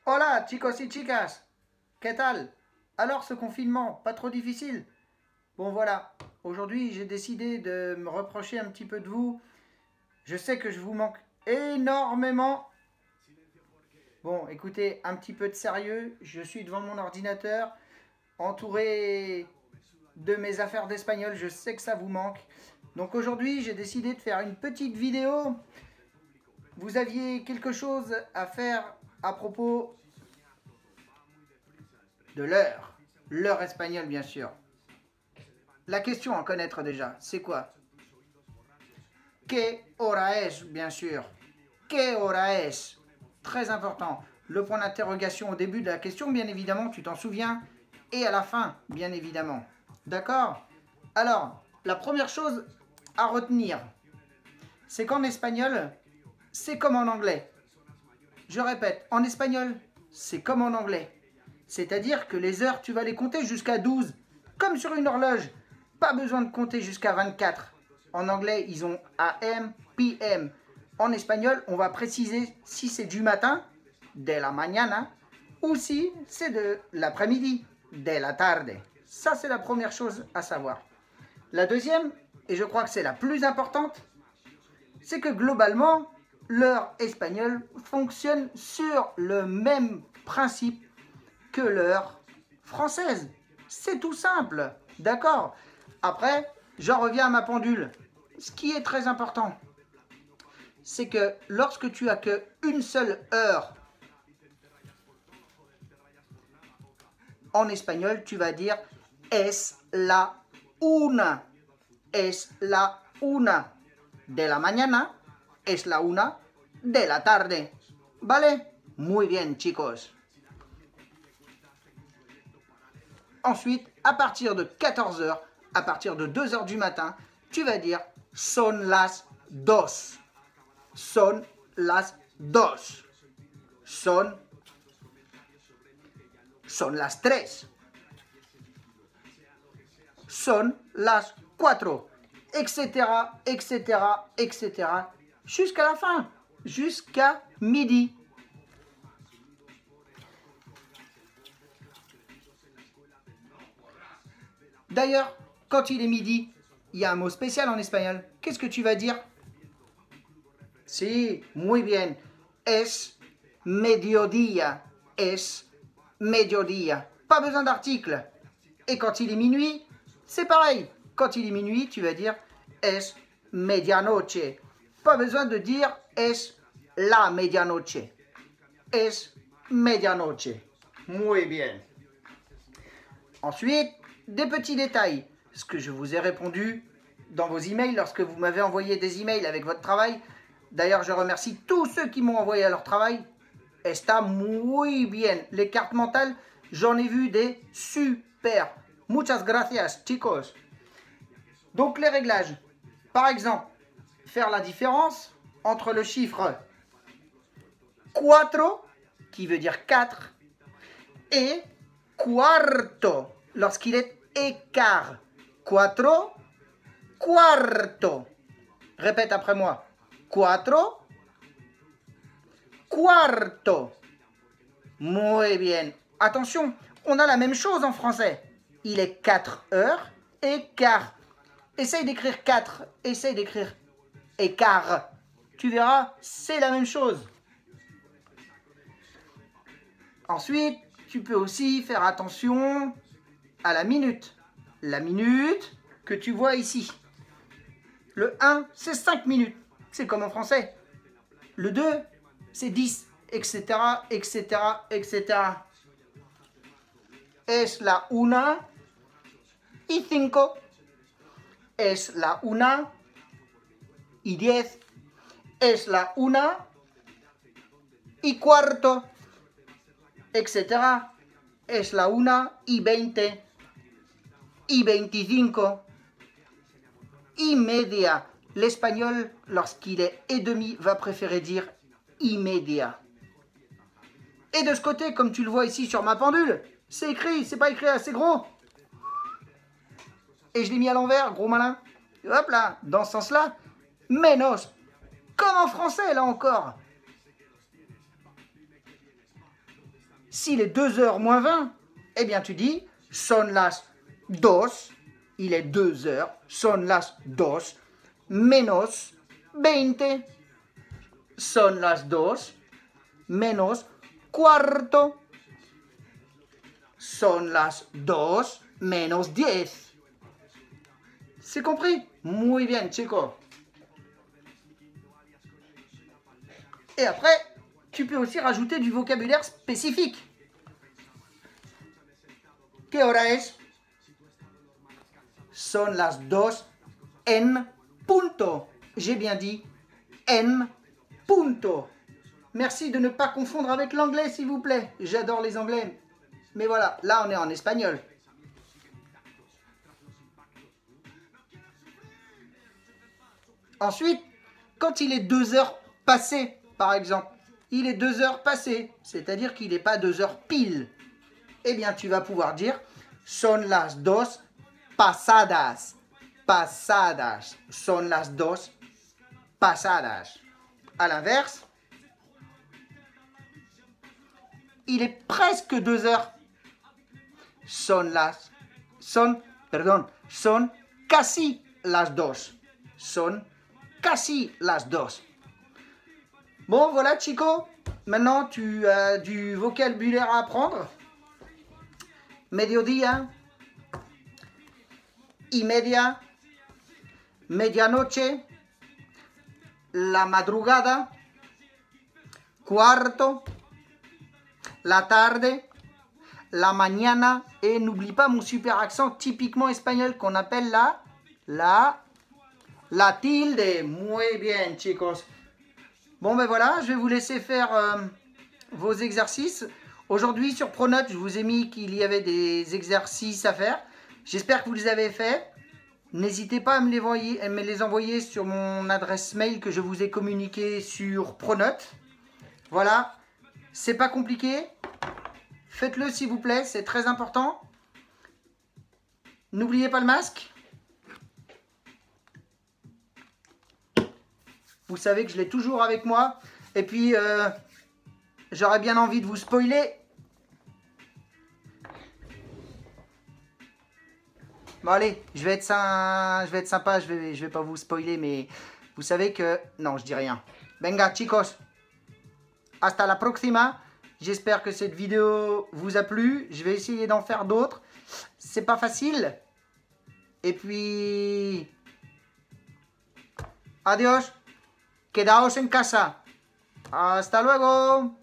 Hola, chicos y chicas. ¿Qué tal? Alors, ce confinement, pas trop difficile? Bon, voilà. Aujourd'hui, j'ai décidé de me reprocher un petit peu de vous. Je sais que je vous manque énormément. Bon, écoutez, un petit peu de sérieux. Je suis devant mon ordinateur, entouré de mes affaires d'espagnol. Je sais que ça vous manque. Donc aujourd'hui, j'ai décidé de faire une petite vidéo. Vous aviez quelque chose à faire à propos de l'heure. L'heure espagnole, bien sûr. La question à connaître déjà, c'est quoi? Que hora es, bien sûr. Que hora es? Très important. Le point d'interrogation au début de la question, bien évidemment, tu t'en souviens. Et à la fin, bien évidemment. D'accord? Alors, la première chose à retenir, c'est qu'en espagnol, c'est comme en anglais. Je répète, en espagnol, c'est comme en anglais. C'est-à-dire que les heures, tu vas les compter jusqu'à 12, comme sur une horloge. Pas besoin de compter jusqu'à 24. En anglais, ils ont AM, PM. En espagnol, on va préciser si c'est du matin, de la mañana, ou si c'est de l'après-midi, de la tarde. Ça, c'est la première chose à savoir. La deuxième, et je crois que c'est la plus importante, c'est que globalement, l'heure espagnole fonctionne sur le même principe que l'heure française. C'est tout simple, d'accord? Après, j'en reviens à ma pendule. Ce qui est très important, c'est que lorsque tu as qu'une seule heure en espagnol, tu vas dire es la una. Es la una de la mañana, es la una de la tarde. ¿Vale? Muy bien, chicos. Ensuite, à partir de 14 heures, à partir de 2 heures du matin, tu vas dire son las dos. Son las dos. Son las tres. Son las cuatro. Etc., etc., etc. Jusqu'à la fin. Jusqu'à midi. D'ailleurs, quand il est midi, il y a un mot spécial en espagnol. Qu'est-ce que tu vas dire? Sí, muy bien. Es mediodía. Es mediodía. Pas besoin d'article. Et quand il est minuit, c'est pareil. Quand il est minuit, tu vas dire es medianoche. Pas besoin de dire es la medianoche. Es medianoche. Muy bien. Ensuite, des petits détails. Ce que je vous ai répondu dans vos emails lorsque vous m'avez envoyé des emails avec votre travail. D'ailleurs, je remercie tous ceux qui m'ont envoyé à leur travail. Está muy bien. Les cartes mentales, j'en ai vu des super. Muchas gracias, chicos. Donc, les réglages. Par exemple, faire la différence entre le chiffre cuatro, qui veut dire 4, et cuarto, lorsqu'il est écart. Cuatro, cuarto. Répète après moi. Cuatro, cuarto. Muy bien. Attention, on a la même chose en français. Il est 4 heures et quart. Essaye d'écrire 4, essaye d'écrire écart. Tu verras, c'est la même chose. Ensuite, tu peux aussi faire attention à la minute. La minute que tu vois ici. Le 1, c'est 5 minutes. C'est comme en français. Le 2, c'est 10, etc., etc., etc. Es la una y cinco. Es la una y 10. Es la una y cuarto, etc. Es la una y 20 y 25 y media. L'espagnol, lorsqu'il est et demi, va préférer dire y media. Et de ce côté, comme tu le vois ici sur ma pendule, c'est écrit, c'est pas écrit assez gros. Et je l'ai mis à l'envers, gros malin. Hop là, dans ce sens-là, menos. Comme en français, là encore. S'il est 2h moins 20, eh bien tu dis son las 2, il est 2h, son las 2 menos 20. Son las 2 menos cuarto. Son las 2 menos 10. C'est compris? Muy bien, chicos. Et après, tu peux aussi rajouter du vocabulaire spécifique. ¿Qué hora es? Son las 2 en punto. J'ai bien dit en punto. Merci de ne pas confondre avec l'anglais, s'il vous plaît. J'adore les anglais. Mais voilà, là on est en espagnol. Ensuite, quand il est 2h passées, par exemple, il est 2h passées, c'est-à-dire qu'il n'est pas 2h pile, eh bien tu vas pouvoir dire son las 2 pasadas. Pasadas. Son las 2 pasadas. À l'inverse, il est presque 2h. Son casi las 2. Son casi las 2. Bon, voilà, Chico. Maintenant, tu as du vocabulaire à apprendre. Mediodía, y media, medianoche, la madrugada, cuarto, la tarde, la mañana, et n'oublie pas mon super accent typiquement espagnol qu'on appelle la tilde. Muy bien, chicos. Bon, ben voilà, je vais vous laisser faire vos exercices. Aujourd'hui, sur Pronote, je vous ai mis qu'il y avait des exercices à faire. J'espère que vous les avez faits. N'hésitez pas à me les envoyer sur mon adresse mail que je vous ai communiquée sur Pronote. Voilà, c'est pas compliqué. Faites-le s'il vous plaît, c'est très important. N'oubliez pas le masque. Vous savez que je l'ai toujours avec moi. Et puis, j'aurais bien envie de vous spoiler. Bon allez, je vais être sympa, je vais pas vous spoiler, mais vous savez que... Non, je dis rien. Venga, chicos. Hasta la próxima. J'espère que cette vidéo vous a plu. Je vais essayer d'en faire d'autres. C'est pas facile. Et puis... Adiós. Quedaos en casa. Hasta luego.